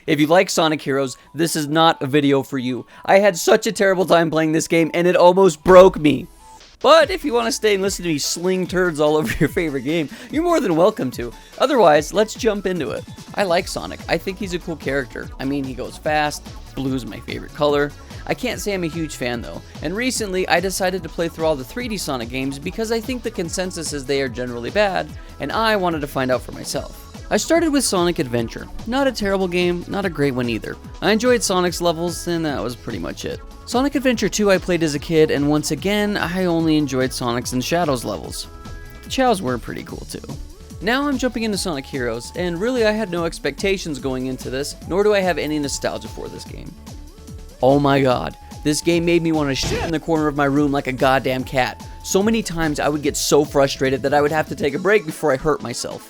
If you like Sonic Heroes, this is not a video for you. I had such a terrible time playing this game, and it almost broke me. But if you want to stay and listen to me sling turds all over your favorite game, you're more than welcome to. Otherwise, let's jump into it. I like Sonic. I think he's a cool character. I mean, he goes fast. Blue's my favorite color. I can't say I'm a huge fan though, and recently I decided to play through all the 3D Sonic games because I think the consensus is they are generally bad, and I wanted to find out for myself. I started with Sonic Adventure. Not a terrible game, not a great one either. I enjoyed Sonic's levels, and that was pretty much it. Sonic Adventure 2 I played as a kid, and once again, I only enjoyed Sonic's and Shadow's levels. The Chows were pretty cool too. Now I'm jumping into Sonic Heroes, and really I had no expectations going into this, nor do I have any nostalgia for this game. Oh my god, this game made me want to shit in the corner of my room like a goddamn cat. So many times I would get so frustrated that I would have to take a break before I hurt myself.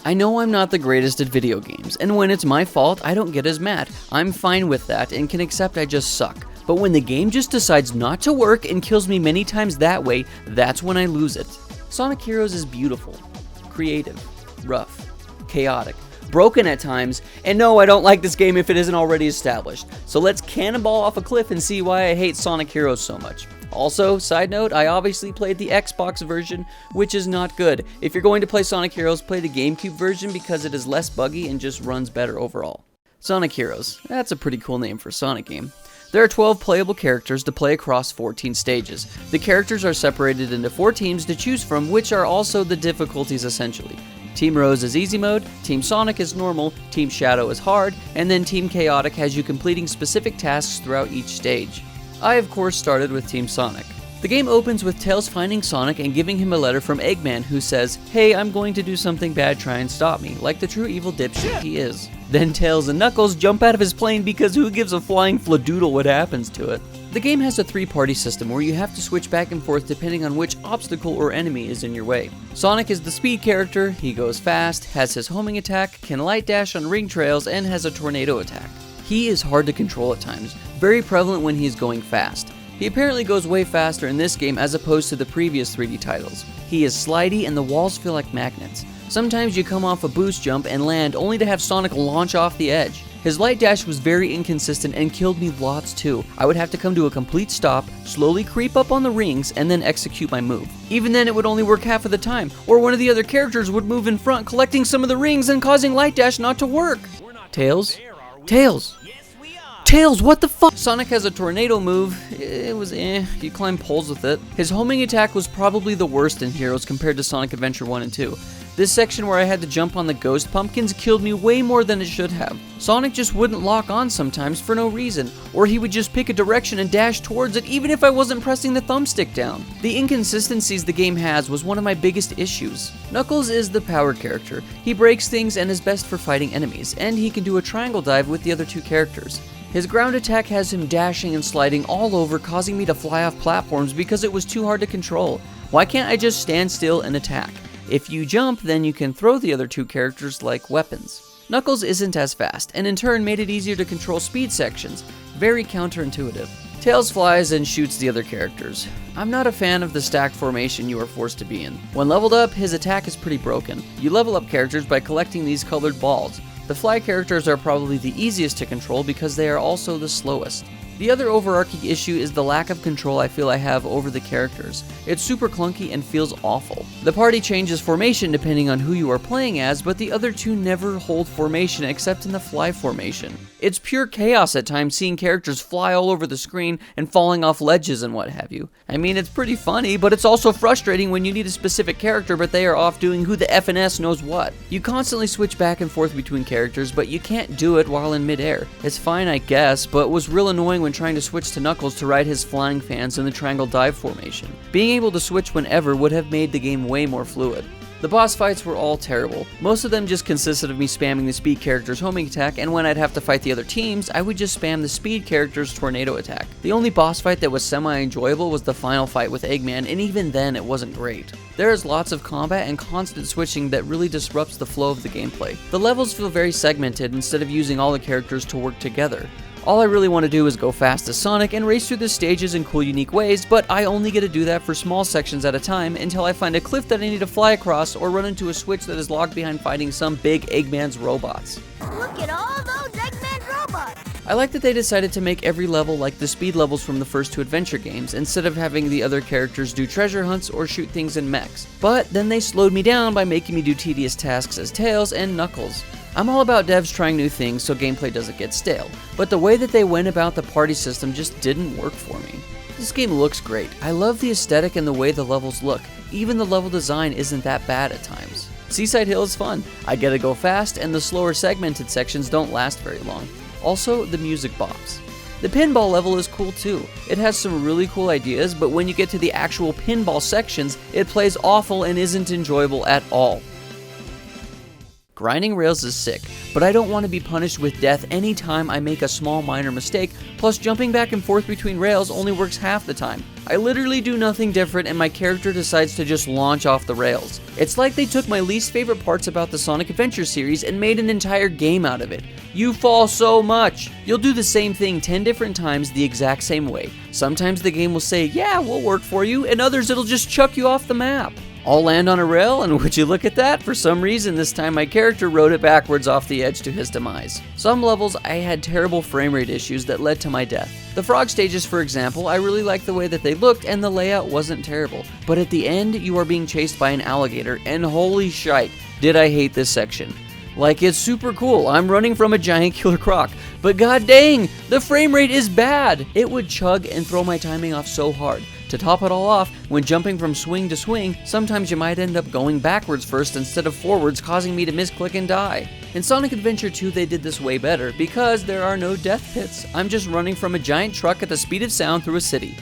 I know I'm not the greatest at video games, and when it's my fault, I don't get as mad. I'm fine with that and can accept I just suck. But when the game just decides not to work and kills me many times that way, that's when I lose it. Sonic Heroes is beautiful, creative, rough, chaotic, broken at times, and no, I don't like this game if it isn't already established. So let's cannonball off a cliff and see why I hate Sonic Heroes so much. Also, side note, I obviously played the Xbox version, which is not good. If you're going to play Sonic Heroes, play the GameCube version because it is less buggy and just runs better overall. Sonic Heroes, that's a pretty cool name for a Sonic game. There are 12 playable characters to play across 14 stages. The characters are separated into 4 teams to choose from, which are also the difficulties essentially. Team Rose is easy mode, Team Sonic is normal, Team Shadow is hard, and then Team Chaotic has you completing specific tasks throughout each stage. I of course started with Team Sonic. The game opens with Tails finding Sonic and giving him a letter from Eggman who says, "Hey, I'm going to do something bad, try and stop me," like the true evil dipshit he is. Then Tails and Knuckles jump out of his plane because who gives a flying fladoodle what happens to it? The game has a 3-party system where you have to switch back and forth depending on which obstacle or enemy is in your way. Sonic is the speed character, he goes fast, has his homing attack, can light dash on ring trails, and has a tornado attack. He is hard to control at times, very prevalent when he is going fast. He apparently goes way faster in this game as opposed to the previous 3D titles. He is slidey and the walls feel like magnets. Sometimes you come off a boost jump and land only to have Sonic launch off the edge. His light dash was very inconsistent and killed me lots too. I would have to come to a complete stop, slowly creep up on the rings, and then execute my move. Even then it would only work half of the time, or one of the other characters would move in front collecting some of the rings and causing light dash not to work. Tails? Tails! Tails, what the fuck? Sonic has a tornado move. It was you climb poles with it. His homing attack was probably the worst in Heroes compared to Sonic Adventure 1 and 2. This section where I had to jump on the ghost pumpkins killed me way more than it should have. Sonic just wouldn't lock on sometimes for no reason, or he would just pick a direction and dash towards it even if I wasn't pressing the thumbstick down. The inconsistencies the game has was one of my biggest issues. Knuckles is the power character. He breaks things and is best for fighting enemies, and he can do a triangle dive with the other 2 characters. His ground attack has him dashing and sliding all over, causing me to fly off platforms because it was too hard to control. Why can't I just stand still and attack? If you jump, then you can throw the other 2 characters like weapons. Knuckles isn't as fast, and in turn made it easier to control speed sections. Very counterintuitive. Tails flies and shoots the other characters. I'm not a fan of the stacked formation you are forced to be in. When leveled up, his attack is pretty broken. You level up characters by collecting these colored balls. The fly characters are probably the easiest to control because they are also the slowest. The other overarching issue is the lack of control I feel I have over the characters. It's super clunky and feels awful. The party changes formation depending on who you are playing as, but the other 2 never hold formation except in the fly formation. It's pure chaos at times seeing characters fly all over the screen and falling off ledges and what have you. I mean, it's pretty funny, but it's also frustrating when you need a specific character but they are off doing who the F&S knows what. You constantly switch back and forth between characters, but you can't do it while in midair. It's fine I guess, but was real annoying when trying to switch to Knuckles to ride his flying fans in the triangle dive formation. Being able to switch whenever would have made the game way more fluid. The boss fights were all terrible. Most of them just consisted of me spamming the speed character's homing attack, and when I'd have to fight the other teams, I would just spam the speed character's tornado attack. The only boss fight that was semi-enjoyable was the final fight with Eggman, and even then it wasn't great. There is lots of combat and constant switching that really disrupts the flow of the gameplay. The levels feel very segmented instead of using all the characters to work together. All I really want to do is go fast as Sonic and race through the stages in cool unique ways, but I only get to do that for small sections at a time until I find a cliff that I need to fly across or run into a switch that is locked behind fighting some big Eggman's robots. Look at all those Eggman I like that they decided to make every level like the speed levels from the first two adventure games, instead of having the other characters do treasure hunts or shoot things in mechs. But then they slowed me down by making me do tedious tasks as Tails and Knuckles. I'm all about devs trying new things so gameplay doesn't get stale, but the way that they went about the party system just didn't work for me. This game looks great. I love the aesthetic and the way the levels look. Even the level design isn't that bad at times. Seaside Hill is fun. I get to go fast, and the slower segmented sections don't last very long. Also, the music bops. The pinball level is cool too. It has some really cool ideas, but when you get to the actual pinball sections, it plays awful and isn't enjoyable at all. Grinding rails is sick, but I don't want to be punished with death anytime I make a small minor mistake, plus jumping back and forth between rails only works half the time. I literally do nothing different and my character decides to just launch off the rails. It's like they took my least favorite parts about the Sonic Adventure series and made an entire game out of it. You fall so much! You'll do the same thing 10 different times the exact same way. Sometimes the game will say, yeah, we'll work for you, and others it'll just chuck you off the map. I'll land on a rail, and would you look at that? For some reason, this time my character rode it backwards off the edge to his demise. Some levels, I had terrible frame rate issues that led to my death. The frog stages, for example, I really liked the way that they looked, and the layout wasn't terrible. But at the end, you are being chased by an alligator, and holy shite, did I hate this section. Like, it's super cool, I'm running from a giant killer croc, but god dang, the frame rate is bad! It would chug and throw my timing off so hard. To top it all off, when jumping from swing to swing, sometimes you might end up going backwards first instead of forwards, causing me to misclick and die. In Sonic Adventure 2 they did this way better, because there are no death pits. I'm just running from a giant truck at the speed of sound through a city.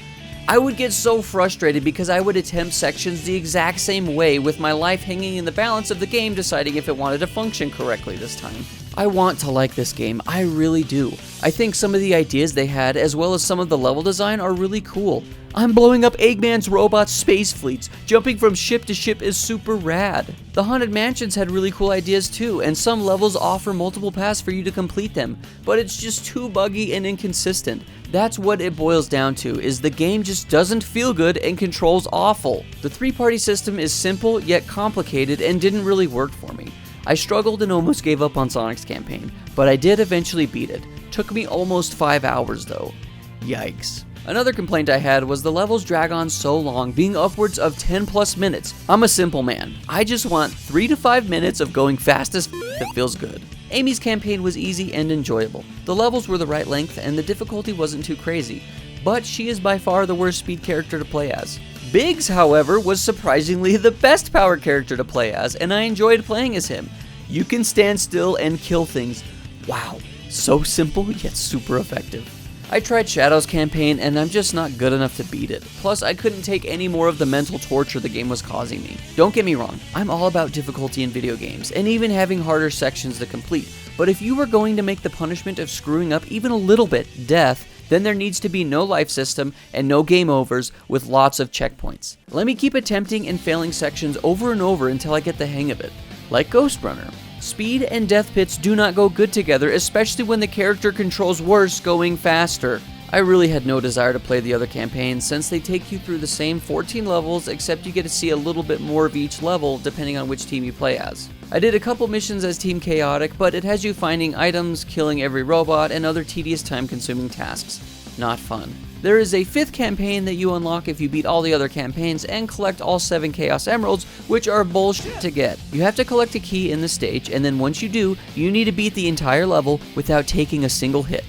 I would get so frustrated because I would attempt sections the exact same way, with my life hanging in the balance of the game deciding if it wanted to function correctly this time. I want to like this game, I really do. I think some of the ideas they had, as well as some of the level design, are really cool. I'm blowing up Eggman's robot space fleets. Jumping from ship to ship is super rad. The Haunted Mansions had really cool ideas too, and some levels offer multiple paths for you to complete them, but it's just too buggy and inconsistent. That's what it boils down to, is the game just doesn't feel good and controls awful. The three-party system is simple yet complicated and didn't really work for me. I struggled and almost gave up on Sonic's campaign, but I did eventually beat it. Took me almost 5 hours though. Yikes. Another complaint I had was the levels drag on so long, being upwards of 10 plus minutes. I'm a simple man. I just want 3 to 5 minutes of going fast as that feels good. Amy's campaign was easy and enjoyable. The levels were the right length and the difficulty wasn't too crazy, but she is by far the worst speed character to play as. Biggs, however, was surprisingly the best power character to play as, and I enjoyed playing as him. You can stand still and kill things. Wow, so simple yet super effective. I tried Shadow's campaign and I'm just not good enough to beat it. Plus, I couldn't take any more of the mental torture the game was causing me. Don't get me wrong, I'm all about difficulty in video games, and even having harder sections to complete. But if you were going to make the punishment of screwing up even a little bit death, then there needs to be no life system and no game overs with lots of checkpoints. Let me keep attempting and failing sections over and over until I get the hang of it. Like Ghost Runner. Speed and death pits do not go good together, especially when the character controls worse going faster. I really had no desire to play the other campaigns since they take you through the same 14 levels, except you get to see a little bit more of each level depending on which team you play as. I did a couple missions as Team Chaotic, but it has you finding items, killing every robot, and other tedious time-consuming tasks. Not fun. There is a 5th campaign that you unlock if you beat all the other campaigns and collect all 7 Chaos Emeralds, which are bullshit to get. You have to collect a key in the stage, and then once you do, you need to beat the entire level without taking a single hit.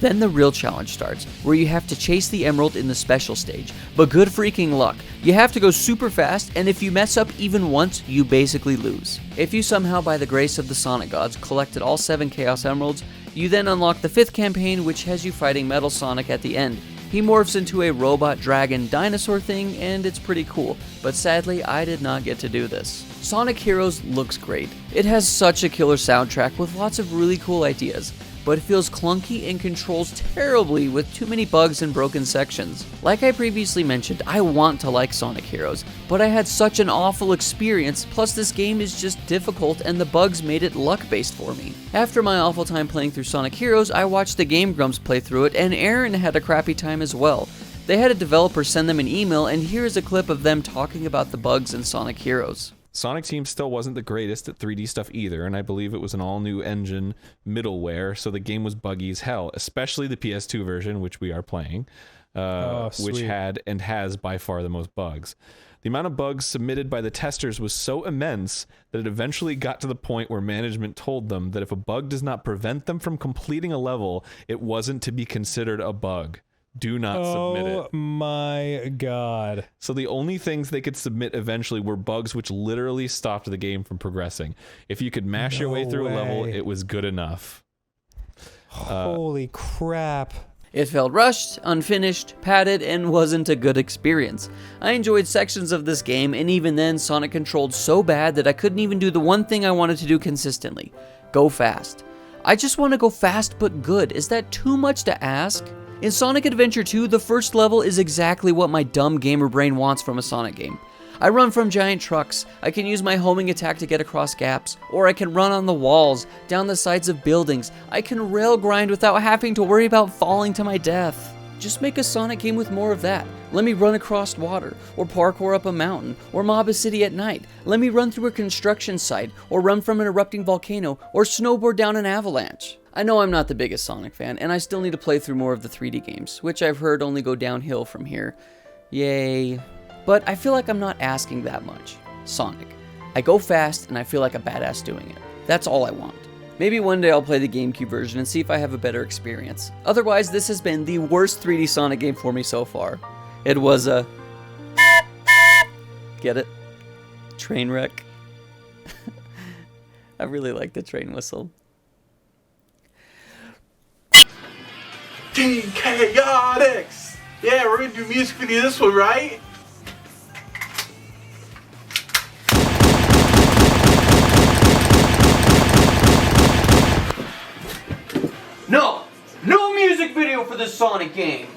Then the real challenge starts, where you have to chase the emerald in the special stage. But good freaking luck. You have to go super fast, and if you mess up even once, you basically lose. If you somehow, by the grace of the Sonic Gods, collected all 7 Chaos Emeralds, you then unlock the 5th campaign, which has you fighting Metal Sonic at the end. He morphs into a robot dragon dinosaur thing, and it's pretty cool, but sadly I did not get to do this. Sonic Heroes looks great. It has such a killer soundtrack with lots of really cool ideas, but it feels clunky and controls terribly with too many bugs and broken sections. Like I previously mentioned, I want to like Sonic Heroes, but I had such an awful experience, plus this game is just difficult and the bugs made it luck-based for me. After my awful time playing through Sonic Heroes, I watched the gamegrumps play through it, and Aaron had a crappy time as well. They had a developer send them an email, and here is a clip of them talking about the bugs in Sonic Heroes. Sonic Team still wasn't the greatest at 3D stuff either, and I believe it was an all-new engine middleware, so the game was buggy as hell, especially the PS2 version, which we are playing, which had and has by far the most bugs. The amount of bugs submitted by the testers was so immense that it eventually got to the point where management told them that if a bug does not prevent them from completing a level, it wasn't to be considered a bug. Do not submit it. Oh my god. So the only things they could submit eventually were bugs which literally stopped the game from progressing. If you could mash your way through a level, it was good enough. Holy crap. It felt rushed, unfinished, padded, and wasn't a good experience. I enjoyed sections of this game, and even then, Sonic controlled so bad that I couldn't even do the one thing I wanted to do consistently: go fast. I just want to go fast but good. Is that too much to ask? In Sonic Adventure 2, the first level is exactly what my dumb gamer brain wants from a Sonic game. I run from giant trucks, I can use my homing attack to get across gaps, or I can run on the walls, down the sides of buildings. I can rail grind without having to worry about falling to my death. Just make a Sonic game with more of that. Let me run across water, or parkour up a mountain, or mob a city at night. Let me run through a construction site, or run from an erupting volcano, or snowboard down an avalanche. I know I'm not the biggest Sonic fan, and I still need to play through more of the 3D games, which I've heard only go downhill from here. Yay. But I feel like I'm not asking that much. Sonic. I go fast, and I feel like a badass doing it. That's all I want. Maybe one day I'll play the GameCube version and see if I have a better experience. Otherwise, this has been the worst 3D Sonic game for me so far. It was a... Get it? Train wreck. I really like the train whistle. Team Chaotix! Yeah, we're gonna do a music video this one, right? No! No music video for this Sonic game!